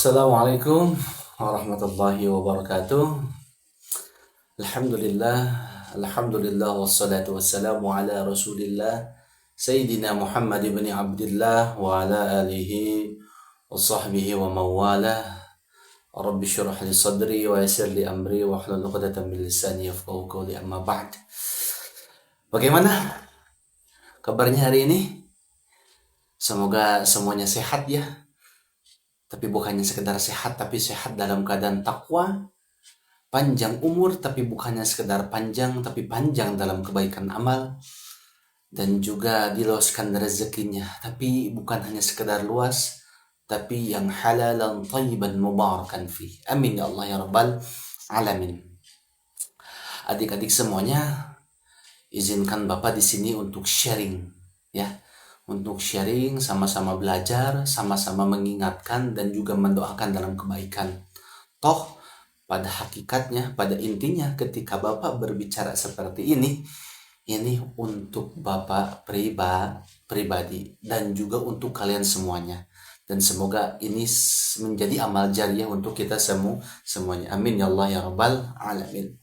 Assalamualaikum warahmatullahi wabarakatuh. Alhamdulillah, alhamdulillah wassalatu wassalamu ala Rasulillah Sayyidina Muhammad ibn Abdullah wa ala alihi wa sahbihi wa mawalah. Rabbi syrah li sadri wa yassir li amri wa hlul 'uqdatam min lisani yafqahu qawli, amma ba'd. Bagaimana kabarnya hari ini? Semoga semuanya sehat ya. Tapi bukannya sekedar sehat, tapi sehat dalam keadaan takwa, panjang umur, tapi bukannya sekedar panjang, tapi panjang dalam kebaikan amal, dan juga diluaskan rezekinya, tapi bukan hanya sekedar luas, tapi yang halalan thayyiban mubarakan fi. Amin ya Allah ya Rabbal Alamin. Adik-adik semuanya, izinkan Bapak di sini untuk sharing ya. Untuk sharing, sama-sama belajar, sama-sama mengingatkan dan juga mendoakan dalam kebaikan. Toh pada hakikatnya, pada intinya ketika Bapak berbicara seperti ini untuk Bapak pribadi dan juga untuk kalian semuanya. Dan semoga ini menjadi amal jariah untuk kita semuanya. Amin ya Allah ya Rabbal Alamin.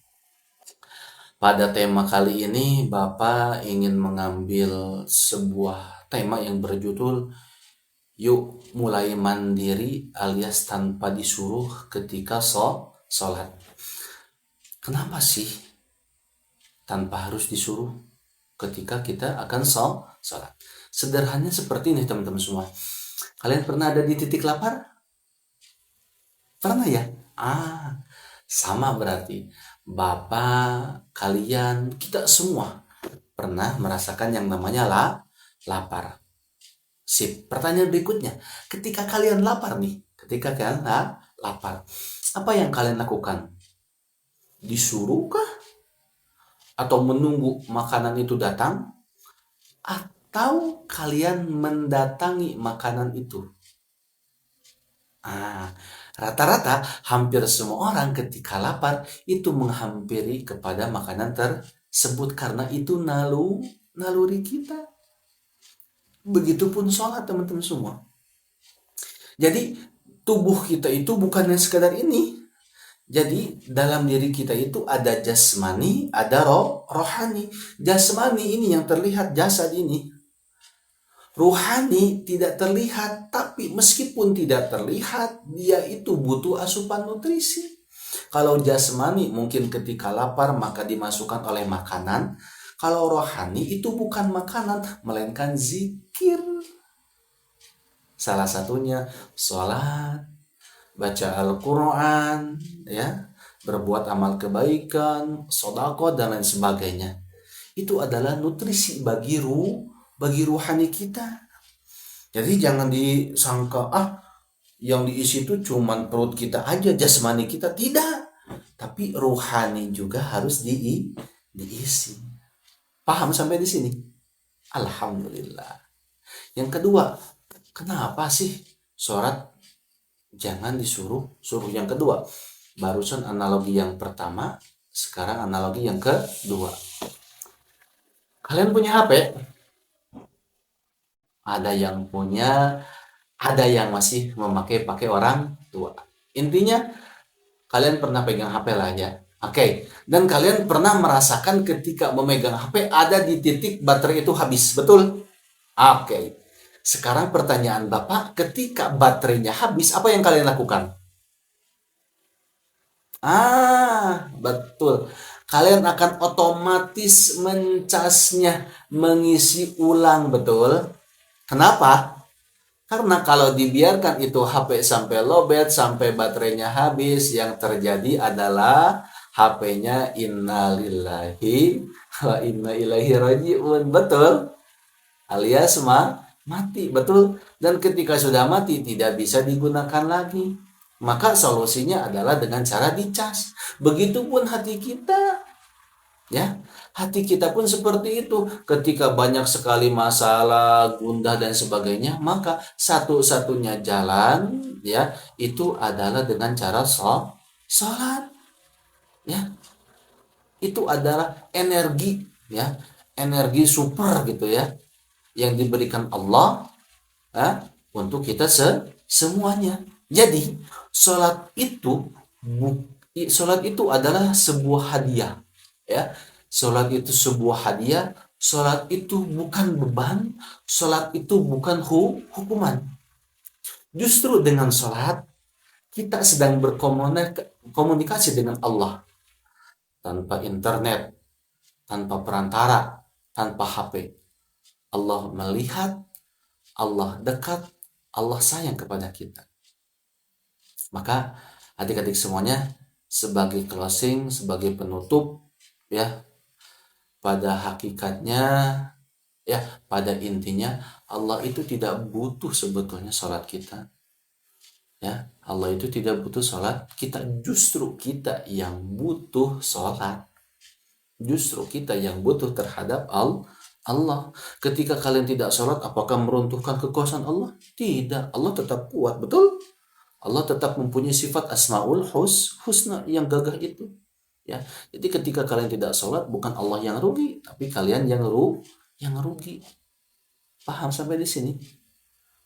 Pada tema kali ini Bapak ingin mengambil sebuah tema yang berjudul Yuk mulai mandiri alias tanpa disuruh ketika sholat. Kenapa sih tanpa harus disuruh ketika kita akan sholat? Sederhananya seperti ini teman-teman semua. Kalian pernah ada di titik lapar? Pernah ya? Sama berarti. Bapak, kalian, kita semua pernah merasakan yang namanya lapar. Sip. Pertanyaan berikutnya, ketika kalian lapar nih, lapar, apa yang kalian lakukan? Disuruhkah? Atau menunggu makanan itu datang? Atau kalian mendatangi makanan itu? Rata-rata hampir semua orang ketika lapar itu menghampiri kepada makanan tersebut karena itu naluri kita. Begitupun sholat teman-teman semua. Jadi tubuh kita itu bukannya sekadar ini. Jadi dalam diri kita itu ada jasmani, ada rohani. Jasmani ini yang terlihat, jasad ini. Ruhani tidak terlihat, tapi meskipun tidak terlihat, dia itu butuh asupan nutrisi. Kalau jasmani mungkin ketika lapar maka dimasukkan oleh makanan. Kalau rohani itu bukan makanan, melainkan zikir. Salah satunya sholat, baca Al-Quran, ya, berbuat amal kebaikan, sedekah dan lain sebagainya. Itu adalah nutrisi bagi ruhani kita. Jadi jangan disangka yang diisi itu cuman perut kita aja, jasmani kita tidak, tapi ruhani juga harus diisi. Paham sampai di sini? Alhamdulillah. Yang kedua, kenapa sih sholat jangan disuruh? Yang kedua, barusan analogi yang pertama, sekarang analogi yang kedua. Kalian punya HP? Ada yang punya, ada yang masih pakai orang tua. Intinya kalian pernah pegang HP lah ya. Oke. Dan kalian pernah merasakan ketika memegang HP ada di titik baterai itu habis, betul? Oke. Sekarang pertanyaan Bapak, ketika baterainya habis, apa yang kalian lakukan? Betul. Kalian akan otomatis mencasnya, mengisi ulang, betul? Kenapa? Karena kalau dibiarkan itu HP sampai lowbat, sampai baterainya habis, yang terjadi adalah HP-nya innalillahi wa inna ilaihi raji'un, betul? Alias mati, betul? Dan ketika sudah mati tidak bisa digunakan lagi. Maka solusinya adalah dengan cara dicas. Begitupun hati kita. Ya, hati kita pun seperti itu. Ketika banyak sekali masalah, gundah dan sebagainya, maka satu-satunya jalan ya itu adalah dengan cara sholat. Ya. Itu adalah energi ya, energi super gitu ya yang diberikan Allah untuk kita semuanya. Jadi sholat itu adalah sebuah hadiah, ya. Sholat itu sebuah hadiah. Sholat itu bukan beban. Sholat itu bukan hukuman. Justru dengan sholat kita sedang berkomunikasi dengan Allah tanpa internet, tanpa perantara, tanpa HP. Allah melihat, Allah dekat, Allah sayang kepada kita. Maka adik-adik semuanya, sebagai closing, sebagai penutup, ya, pada hakikatnya, ya, pada intinya Allah itu tidak butuh sebetulnya sholat kita. Ya, Allah itu tidak butuh sholat kita, justru kita yang butuh sholat. Justru kita yang butuh terhadap Allah. Ketika kalian tidak sholat, apakah meruntuhkan kekuasaan Allah? Tidak, Allah tetap kuat, betul? Allah tetap mempunyai sifat asmaul husna yang gagah itu. Ya, jadi ketika kalian tidak sholat, bukan Allah yang rugi, tapi kalian yang rugi. Paham sampai di sini?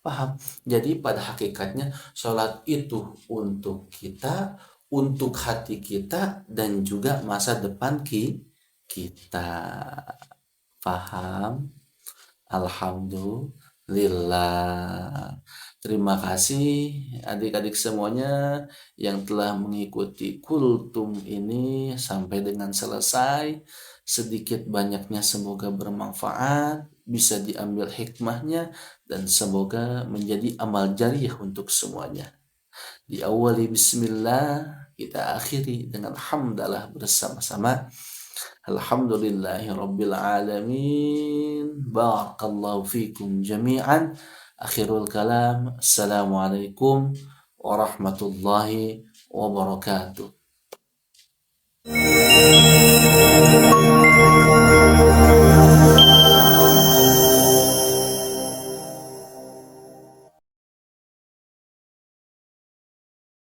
Paham? Jadi pada hakikatnya sholat itu untuk kita, untuk hati kita, dan juga masa depan kita. Paham? Alhamdulillah. Terima kasih adik-adik semuanya yang telah mengikuti kultum ini sampai dengan selesai. Sedikit banyaknya semoga bermanfaat, bisa diambil hikmahnya, dan semoga menjadi amal jariah untuk semuanya. Diawali bismillah, kita akhiri dengan hamdalah bersama-sama. Alhamdulillahi Rabbil Alamin. Barakallahu fikum jami'an. Akhirul kalam. Assalamualaikum warahmatullahi wabarakatuh.